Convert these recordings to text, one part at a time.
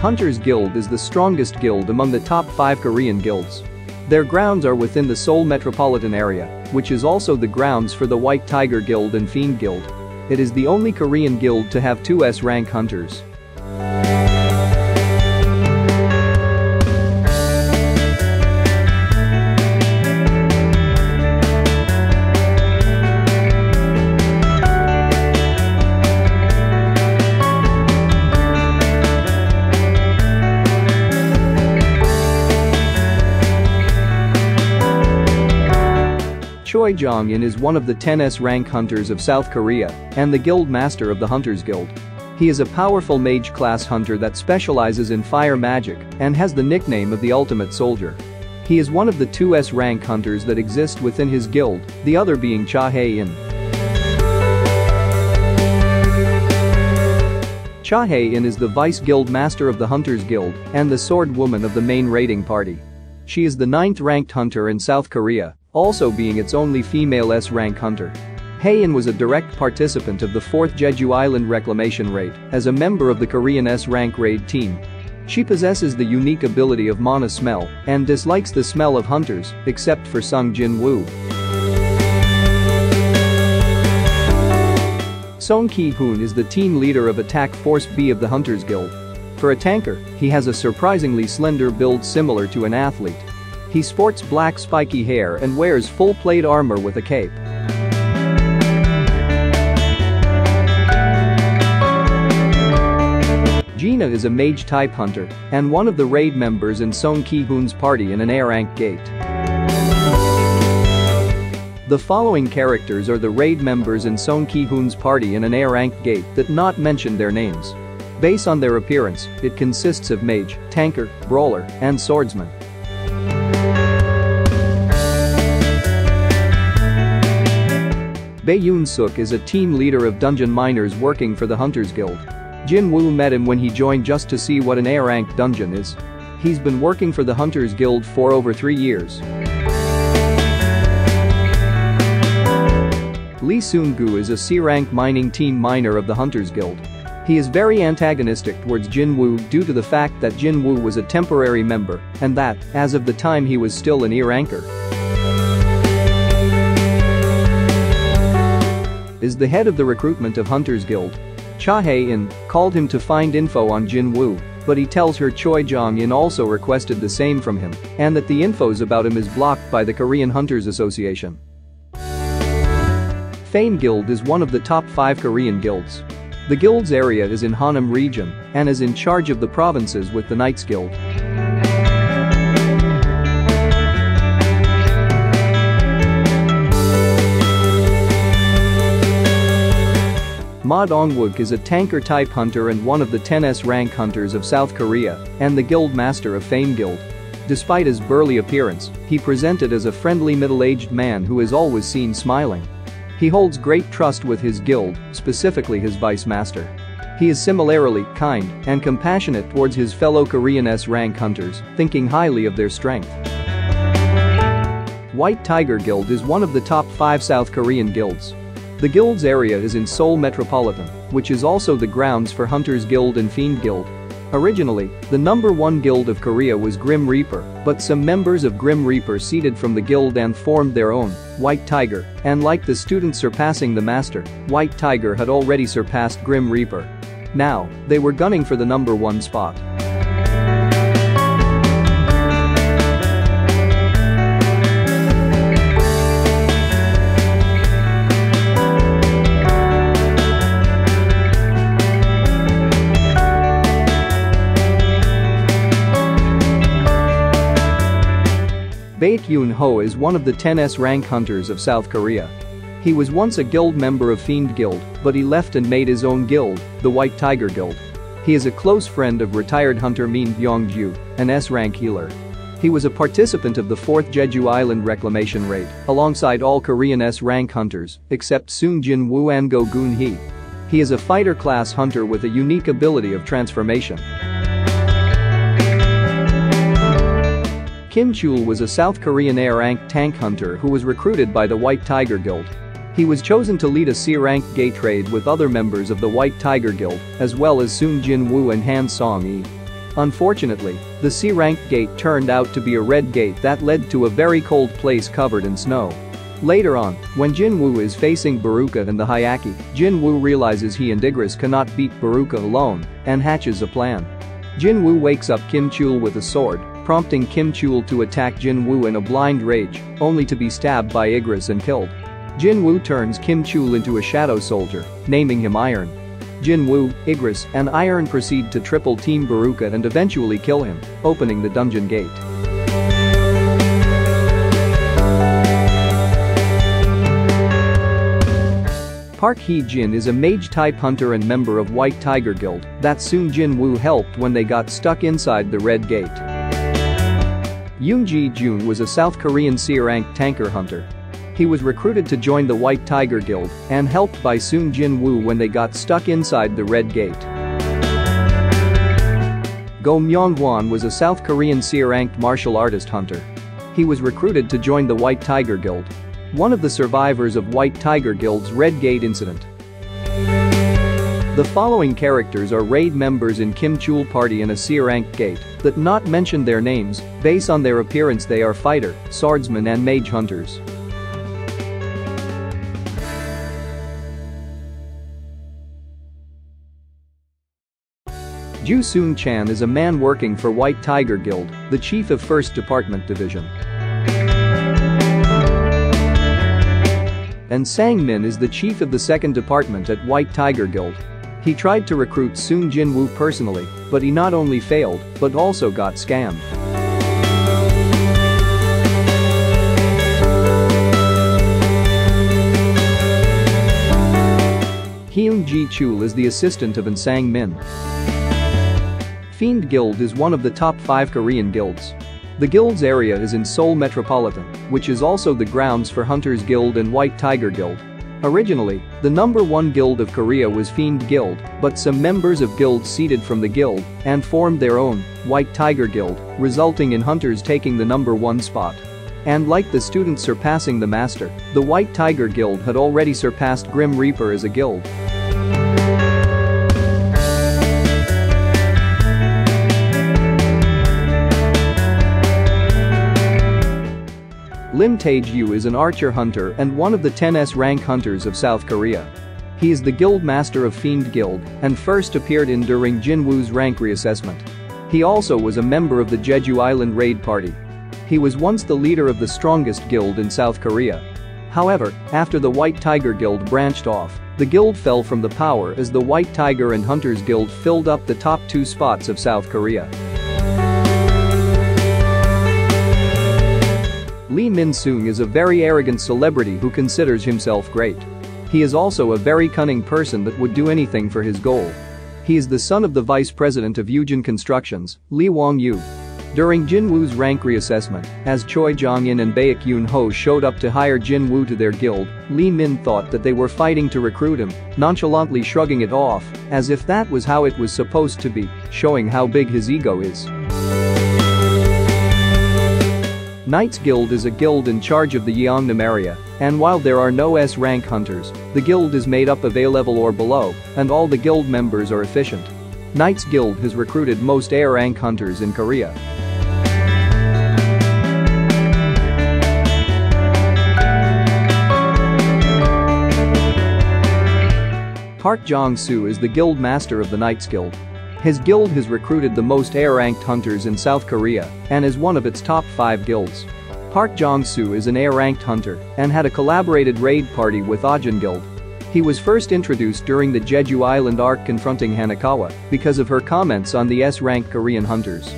Hunters Guild is the strongest guild among the top 5 Korean guilds. Their grounds are within the Seoul metropolitan area, which is also the grounds for the White Tiger Guild and Fiend Guild. It is the only Korean guild to have 2 S-rank hunters. Choi Jong Yin is one of the 10S rank hunters of South Korea and the guild master of the Hunters Guild. He is a powerful mage class hunter that specializes in fire magic and has the nickname of the Ultimate Soldier. He is one of the 2S rank hunters that exist within his guild, the other being Knae Yin. Knae Yin is the vice guild master of the Hunters Guild and the sword woman of the main raiding party. She is the 9th ranked hunter in South Korea, also being its only female S-rank hunter. Hae-in was a direct participant of the 4th Jeju Island Reclamation Raid as a member of the Korean S-rank raid team. She possesses the unique ability of Mana Smell and dislikes the smell of hunters, except for Sung Jin Woo. Song Ki-hoon is the team leader of Attack Force B of the Hunters Guild. For a tanker, he has a surprisingly slender build similar to an athlete. He sports black spiky hair and wears full plate armor with a cape. Gina is a mage-type hunter and one of the raid members in Song Ki-hoon's party in an A-rank gate. The following characters are the raid members in Song Ki-hoon's party in an A-rank gate that not mention their names. Based on their appearance, it consists of mage, tanker, brawler, and swordsman. Bae-yoon Suk is a team leader of dungeon miners working for the Hunters Guild. Jin Woo met him when he joined just to see what an A-rank dungeon is. He's been working for the Hunters Guild for over 3 years. Lee Seung-gu is a C-rank mining team miner of the Hunters Guild. He is very antagonistic towards Jin Woo due to the fact that Jin Woo was a temporary member and that, as of the time, he was still an E-ranker. Is the head of the recruitment of Hunters Guild. Knae Yin called him to find info on Jin Woo, but he tells her Choi Jong Yin also requested the same from him and that the infos about him is blocked by the Korean Hunters Association. Fiend Guild is one of the top 5 Korean guilds. The guild's area is in Hanam region and is in charge of the provinces with the Knights Guild. Ma Dong-wook is a tanker-type hunter and one of the 10S rank hunters of South Korea and the guild master of Fiend Guild. Despite his burly appearance, he presented as a friendly middle-aged man who is always seen smiling. He holds great trust with his guild, specifically his vice master. He is similarly kind and compassionate towards his fellow Korean S-rank hunters, thinking highly of their strength. White Tiger Guild is one of the top 5 South Korean guilds. The guild's area is in Seoul Metropolitan, which is also the grounds for Hunters Guild and Fiend Guild. Originally, the number 1 guild of Korea was Grim Reaper, but some members of Grim Reaper ceded from the guild and formed their own, White Tiger, and like the student surpassing the master, White Tiger had already surpassed Grim Reaper. Now, they were gunning for the number 1 spot. Baek-yoon-ho is one of the 10S rank hunters of South Korea. He was once a guild member of Fiend Guild, but he left and made his own guild, the White Tiger Guild. He is a close friend of retired hunter Min Byung-ju, an S-rank healer. He was a participant of the 4th Jeju Island reclamation raid, alongside all Korean S-rank hunters, except Soong Jin Woo and Go Gun-hee. He is a fighter-class hunter with a unique ability of transformation. Kim Chul was a South Korean A-rank tank hunter who was recruited by the White Tiger Guild. He was chosen to lead a C-rank gate raid with other members of the White Tiger Guild, as well as Soong Jin Woo and Han Song-yi. Unfortunately, the C-rank gate turned out to be a red gate that led to a very cold place covered in snow. Later on, when Jin Woo is facing Baruka and the Hyaki, Jin Woo realizes he and Igris cannot beat Baruka alone and hatches a plan. Jin Woo wakes up Kim Chul with a sword, prompting Kim Chul to attack Jin Woo in a blind rage, only to be stabbed by Igris and killed. Jin Woo turns Kim Chul into a shadow soldier, naming him Iron. Jin Woo, Igris, and Iron proceed to triple team Baruka and eventually kill him, opening the dungeon gate. Park Hee-jin is a mage-type hunter and member of White Tiger Guild that Soong Jin Woo helped when they got stuck inside the Red Gate. Yoon Ji-jun was a South Korean C-rank tanker hunter. He was recruited to join the White Tiger Guild and helped by Soong Jin Woo when they got stuck inside the Red Gate. Go Myung-hwan was a South Korean C-ranked martial artist hunter. He was recruited to join the White Tiger Guild, one of the survivors of White Tiger Guild's Red Gate incident. The following characters are raid members in Kim Chul party in a C-ranked gate that not mention their names. Based on their appearance they are fighter, swordsman and mage hunters. Ju Soon-chan is a man working for White Tiger Guild, the chief of 1st Department Division. And Sang-min is the chief of the 2nd Department at White Tiger Guild. He tried to recruit Soong Jin Woo personally, but he not only failed, but also got scammed. Hyun Ji-chul is the assistant of Sang-min. Fiend Guild is one of the top 5 Korean guilds. The guild's area is in Seoul Metropolitan, which is also the grounds for Hunters Guild and White Tiger Guild. Originally, the number 1 guild of Korea was Fiend Guild, but some members of guilds ceded from the guild and formed their own, White Tiger Guild, resulting in Hunters taking the number 1 spot. And like the students surpassing the master, the White Tiger Guild had already surpassed Grim Reaper as a guild. Lim Tae-ju is an archer hunter and one of the 10S rank hunters of South Korea. He is the guild master of Fiend Guild and first appeared in during Jin Woo's rank reassessment. He also was a member of the Jeju Island raid party. He was once the leader of the strongest guild in South Korea. However, after the White Tiger Guild branched off, the guild fell from the power as the White Tiger and Hunters Guild filled up the top 2 spots of South Korea. Lee Min Soo is a very arrogant celebrity who considers himself great. He is also a very cunning person that would do anything for his goal. He is the son of the vice president of Yujin Constructions, Lee Wong-yu. During Jin Woo's rank reassessment, as Choi Jong Yin and Baek-yoon-ho showed up to hire Jin Woo to their guild, Lee Min thought that they were fighting to recruit him, nonchalantly shrugging it off, as if that was how it was supposed to be, showing how big his ego is. Knights Guild is a guild in charge of the Yeongnam area, and while there are no S-rank hunters, the guild is made up of A-level or below, and all the guild members are efficient. Knights Guild has recruited most A-rank hunters in Korea. Park Jeong Soo is the guild master of the Knights Guild. His guild has recruited the most A-ranked hunters in South Korea and is one of its top 5 guilds. Park Jeong Soo is an A-ranked hunter and had a collaborated raid party with Dajin Guild. He was first introduced during the Jeju Island arc confronting Hanakawa because of her comments on the S-ranked Korean hunters.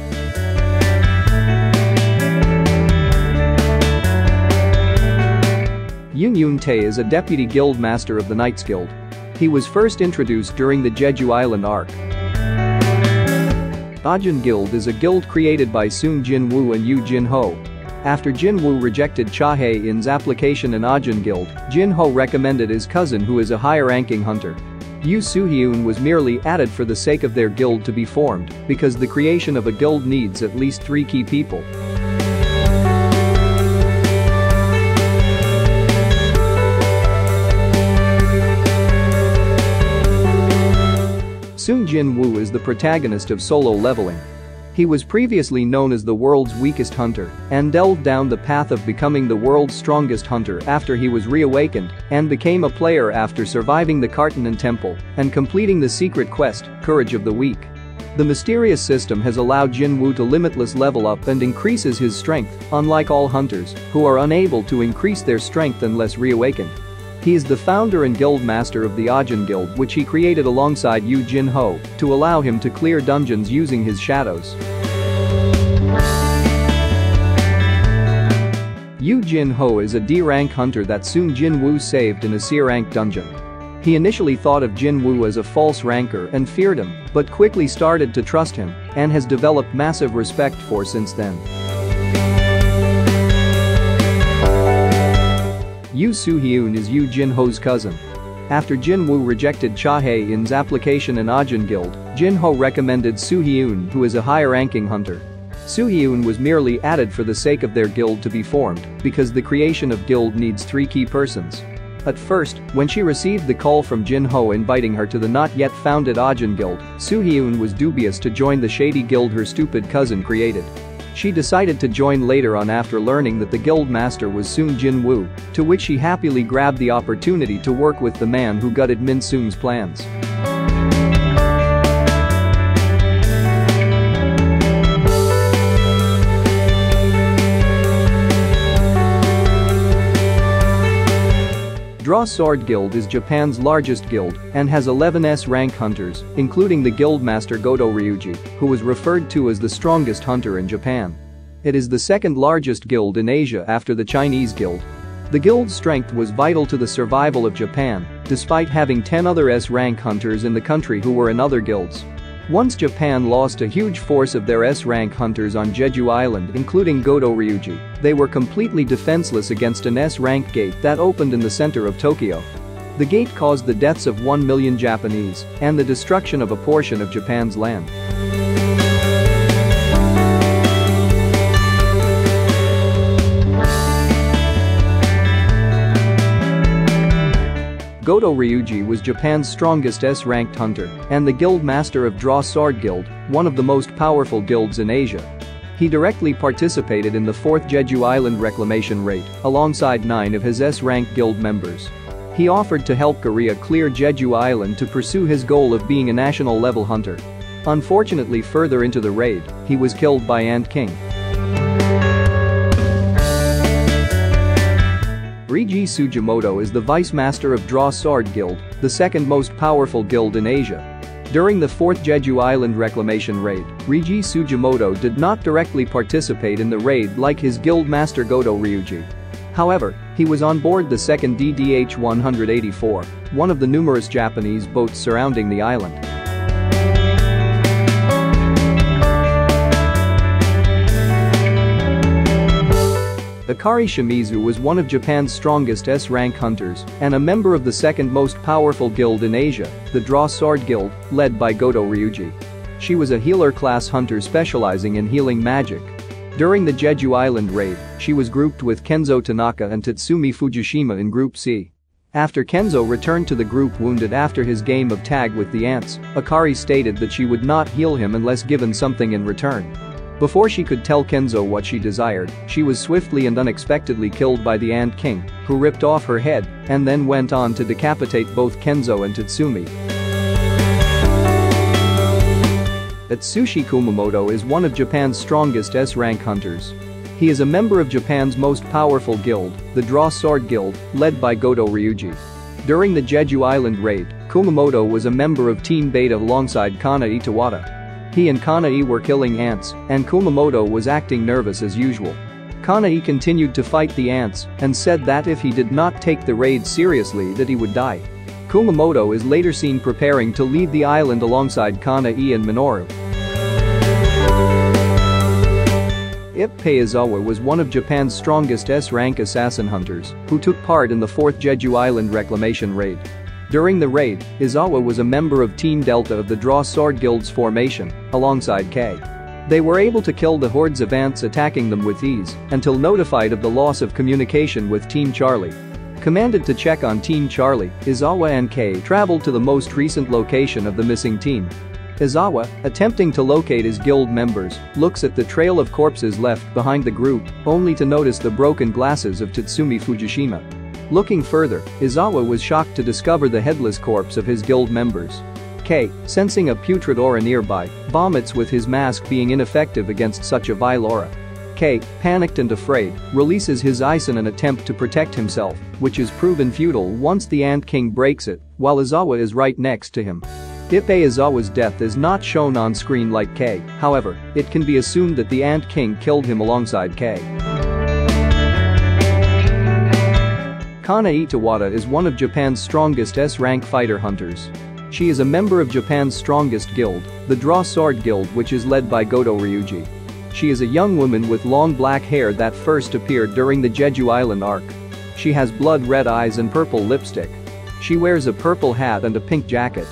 Jin Yoon-tae is a deputy guild master of the Knights Guild. He was first introduced during the Jeju Island arc. Dajin Guild is a guild created by Jin Woo and Yoo Jin-ho. After Jin Woo rejected Choi Jong Yin's application in Dajin Guild, Jin-ho recommended his cousin, who is a higher-ranking hunter. Yoo Soo-hyun was merely added for the sake of their guild to be formed, because the creation of a guild needs at least 3 key people. Jin Woo is the protagonist of Solo Leveling. He was previously known as the world's weakest hunter and delved down the path of becoming the world's strongest hunter after he was reawakened and became a player after surviving the Kartanan Temple and completing the secret quest, Courage of the Weak. The mysterious system has allowed Jin Woo to limitless level up and increases his strength, unlike all hunters, who are unable to increase their strength unless reawakened. He is the founder and guild master of the Dajin Guild, which he created alongside Yoo Jin-ho to allow him to clear dungeons using his shadows. Yoo Jin-ho is a D-rank hunter that Jin Woo saved in a C-rank dungeon. He initially thought of Jin Woo as a false ranker and feared him, but quickly started to trust him and has developed massive respect for since then. Yoo Soo-hyun is Yoo Jin-ho's cousin. After Jin Woo rejected Choi Jong Yin's application in Dajin Guild, Jin-ho recommended Soo-hyun, who is a higher-ranking hunter. Soo-hyun was merely added for the sake of their guild to be formed, because the creation of guild needs 3 key persons. At first, when she received the call from Jin-ho inviting her to the not-yet-founded Dajin Guild, Soo-hyun was dubious to join the shady guild her stupid cousin created. She decided to join later on after learning that the guild master was Jin Woo, to which she happily grabbed the opportunity to work with the man who gutted Min Soo's plans. Draw Sword Guild is Japan's largest guild and has 11 S-rank hunters, including the guildmaster Goto Ryuji, who was referred to as the strongest hunter in Japan. It is the second largest guild in Asia after the Chinese guild. The guild's strength was vital to the survival of Japan, despite having 10 other S-rank hunters in the country who were in other guilds. Once Japan lost a huge force of their S-rank hunters on Jeju Island, including Goto Ryuji, they were completely defenseless against an S-rank gate that opened in the center of Tokyo. The gate caused the deaths of 1 million Japanese and the destruction of a portion of Japan's land. Goto Ryuji was Japan's strongest S-ranked hunter and the guild master of Draw Sword Guild, one of the most powerful guilds in Asia. He directly participated in the 4th Jeju Island reclamation raid alongside 9 of his S-rank guild members. He offered to help Korea clear Jeju Island to pursue his goal of being a national-level hunter. Unfortunately, further into the raid, he was killed by Ant King. Reiji Sugimoto is the vice master of Draw Sword Guild, the second most powerful guild in Asia. During the 4th Jeju Island reclamation raid, Reiji Sugimoto did not directly participate in the raid like his guild master Goto Ryuji. However, he was on board the 2nd DDH-184, one of the numerous Japanese boats surrounding the island. Khari Shimizu was one of Japan's strongest S-rank hunters and a member of the second most powerful guild in Asia, the Draw Sword Guild, led by Goto Ryuji. She was a healer-class hunter specializing in healing magic. During the Jeju Island raid, she was grouped with Kenzo Tanaka and Tatsumi Fujishima in Group C. After Kenzo returned to the group wounded after his game of tag with the ants, Khari stated that she would not heal him unless given something in return. Before she could tell Kenzo what she desired, she was swiftly and unexpectedly killed by the Ant King, who ripped off her head and then went on to decapitate both Kenzo and Tatsumi. Atsushi Kumamoto is one of Japan's strongest S-rank hunters. He is a member of Japan's most powerful guild, the Draw Sword Guild, led by Goto Ryuji. During the Jeju Island raid, Kumamoto was a member of Team Beta alongside Kanae Towada. He and Kanae were killing ants, and Kumamoto was acting nervous as usual. Kanae continued to fight the ants and said that if he did not take the raid seriously that he would die. Kumamoto is later seen preparing to leave the island alongside Kanae and Minoru. Ippai Izawa was one of Japan's strongest S-rank assassin hunters who took part in the 4th Jeju Island reclamation raid. During the raid, Izawa was a member of Team Delta of the Draw Sword Guild's formation, alongside K. They were able to kill the hordes of ants attacking them with ease until notified of the loss of communication with Team Charlie. Commanded to check on Team Charlie, Izawa and K traveled to the most recent location of the missing team. Izawa, attempting to locate his guild members, looks at the trail of corpses left behind the group, only to notice the broken glasses of Tatsumi Fujishima. Looking further, Izawa was shocked to discover the headless corpse of his guild members. K, sensing a putrid aura nearby, vomits with his mask being ineffective against such a vile aura. K, panicked and afraid, releases his ice in an attempt to protect himself, which is proven futile once the Ant King breaks it, while Izawa is right next to him. Ippai Izawa's death is not shown on screen like K, however, it can be assumed that the Ant King killed him alongside K. Kanae Towada is one of Japan's strongest S-rank fighter hunters. She is a member of Japan's strongest guild, the Draw Sword Guild, which is led by Goto Ryuji. She is a young woman with long black hair that first appeared during the Jeju Island arc. She has blood-red eyes and purple lipstick. She wears a purple hat and a pink jacket.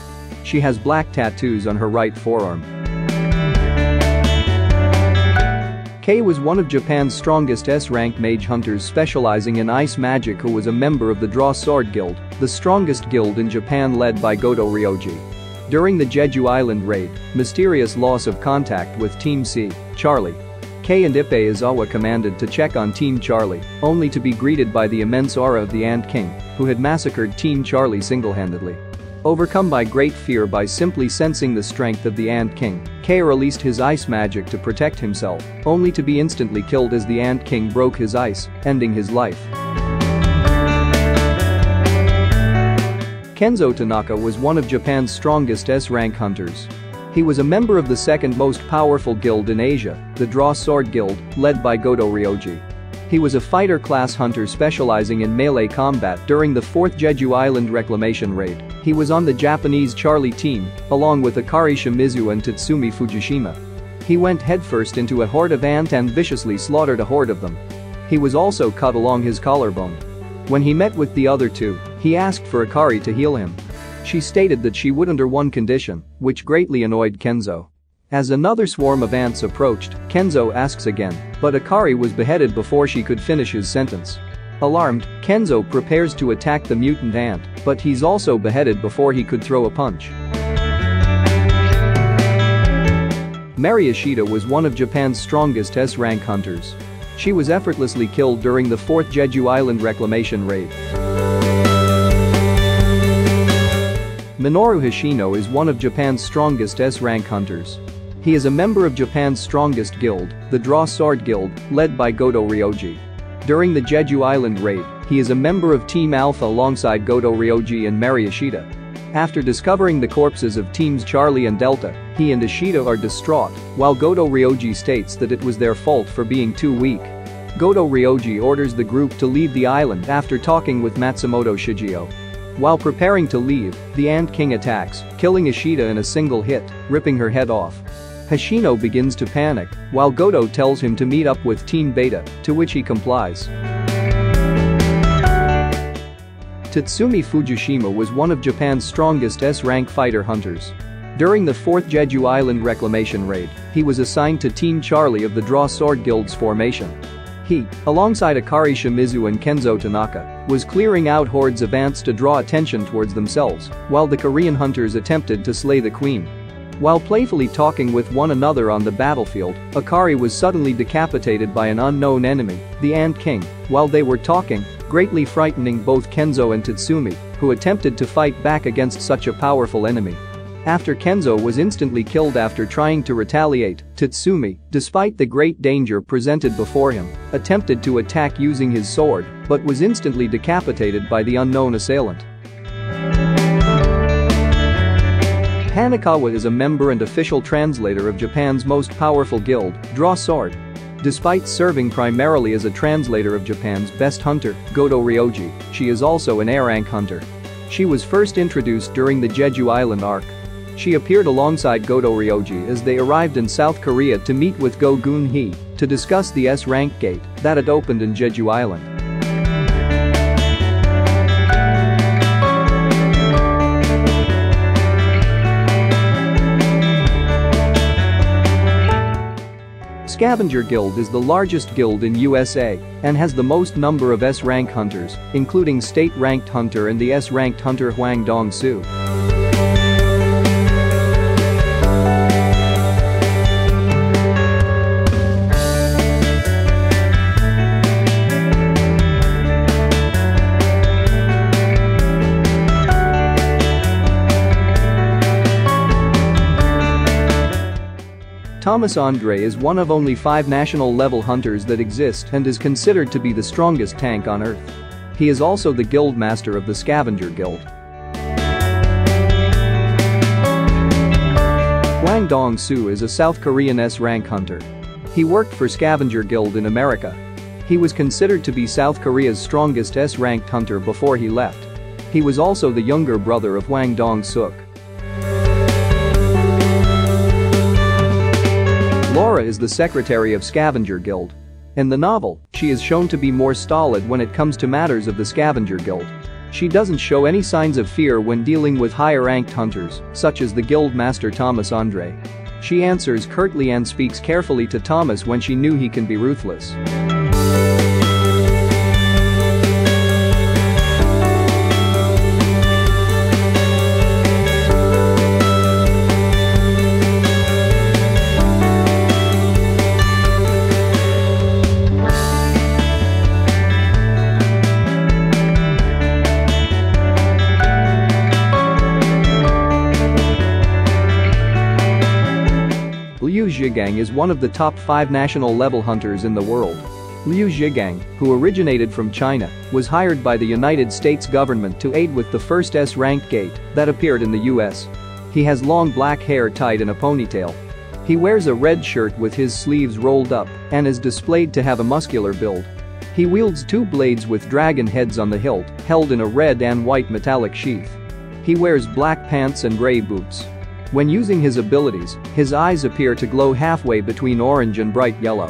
She has black tattoos on her right forearm. K was one of Japan's strongest S-rank mage hunters specializing in ice magic who was a member of the Draw Sword Guild, the strongest guild in Japan led by Goto Ryoji. During the Jeju Island raid, mysterious loss of contact with Team C, Charlie. K and Ippai Izawa commanded to check on Team Charlie, only to be greeted by the immense aura of the Ant King, who had massacred Team Charlie single-handedly. Overcome by great fear by simply sensing the strength of the Ant King, K released his ice magic to protect himself, only to be instantly killed as the Ant King broke his ice, ending his life. Kenzo Tanaka was one of Japan's strongest S-rank hunters. He was a member of the second most powerful guild in Asia, the Draw Sword Guild, led by Goto Ryoji. He was a fighter-class hunter specializing in melee combat during the 4th Jeju Island reclamation raid. He was on the Japanese Charlie team, along with Khari Shimizu and Tatsumi Fujishima. He went headfirst into a horde of ants and viciously slaughtered a horde of them. He was also cut along his collarbone. When he met with the other two, he asked for Khari to heal him. She stated that she would under one condition, which greatly annoyed Kenzo. As another swarm of ants approached, Kenzo asks again, but Khari was beheaded before she could finish his sentence. Alarmed, Kenzo prepares to attack the mutant ant, but he's also beheaded before he could throw a punch. Minori Hoshino was one of Japan's strongest S-rank hunters. She was effortlessly killed during the 4th Jeju Island reclamation raid. Minori Hoshino is one of Japan's strongest S-rank hunters. He is a member of Japan's strongest guild, the Draw Sword Guild, led by Goto Ryoji. During the Jeju Island raid, he is a member of Team Alpha alongside Goto Ryoji and Minori Hoshino. After discovering the corpses of Teams Charlie and Delta, he and Hoshino are distraught, while Goto Ryoji states that it was their fault for being too weak. Goto Ryoji orders the group to leave the island after talking with Matsumoto Shigeo. While preparing to leave, the Ant King attacks, killing Hoshino in a single hit, ripping her head off. Hoshino begins to panic, while Goto tells him to meet up with Team Beta, to which he complies. Tatsumi Fujishima was one of Japan's strongest S-rank fighter hunters. During the 4th Jeju Island reclamation raid, he was assigned to Team Charlie of the Draw Sword Guild's formation. He, alongside Khari Shimizu and Kenzo Tanaka, was clearing out hordes of ants to draw attention towards themselves, while the Korean hunters attempted to slay the queen. While playfully talking with one another on the battlefield, Khari was suddenly decapitated by an unknown enemy, the Ant King, while they were talking, greatly frightening both Kenzo and Tatsumi, who attempted to fight back against such a powerful enemy. After Kenzo was instantly killed after trying to retaliate, Tatsumi, despite the great danger presented before him, attempted to attack using his sword, but was instantly decapitated by the unknown assailant. Hanekawa is a member and official translator of Japan's most powerful guild, Draw Sword. Despite serving primarily as a translator of Japan's best hunter, Goto Ryoji, she is also an A-rank hunter. She was first introduced during the Jeju Island arc. She appeared alongside Goto Ryoji as they arrived in South Korea to meet with Go Gun-hee to discuss the S-rank gate that had opened in Jeju Island. Scavenger Guild is the largest guild in USA and has the most number of S-rank hunters, including state-ranked hunter and the S-ranked hunter Hwang Dong-soo. Thomas Andre is one of only 5 national-level hunters that exist and is considered to be the strongest tank on Earth. He is also the guild master of the Scavenger Guild. Hwang Dong-soo is a South Korean S-rank hunter. He worked for Scavenger Guild in America. He was considered to be South Korea's strongest S-ranked hunter before he left. He was also the younger brother of Hwang Dong-suk. Laura is the secretary of Scavenger Guild. In the novel, she is shown to be more stolid when it comes to matters of the Scavenger Guild. She doesn't show any signs of fear when dealing with higher-ranked hunters, such as the guild master Thomas Andre. She answers curtly and speaks carefully to Thomas when she knew he can be ruthless. Liu Zhigang is one of the top 5 national-level hunters in the world. Liu Zhigang, who originated from China, was hired by the United States government to aid with the first S-ranked gate that appeared in the US. He has long black hair tied in a ponytail. He wears a red shirt with his sleeves rolled up and is displayed to have a muscular build. He wields 2 blades with dragon heads on the hilt, held in a red and white metallic sheath. He wears black pants and gray boots. When using his abilities, his eyes appear to glow halfway between orange and bright yellow.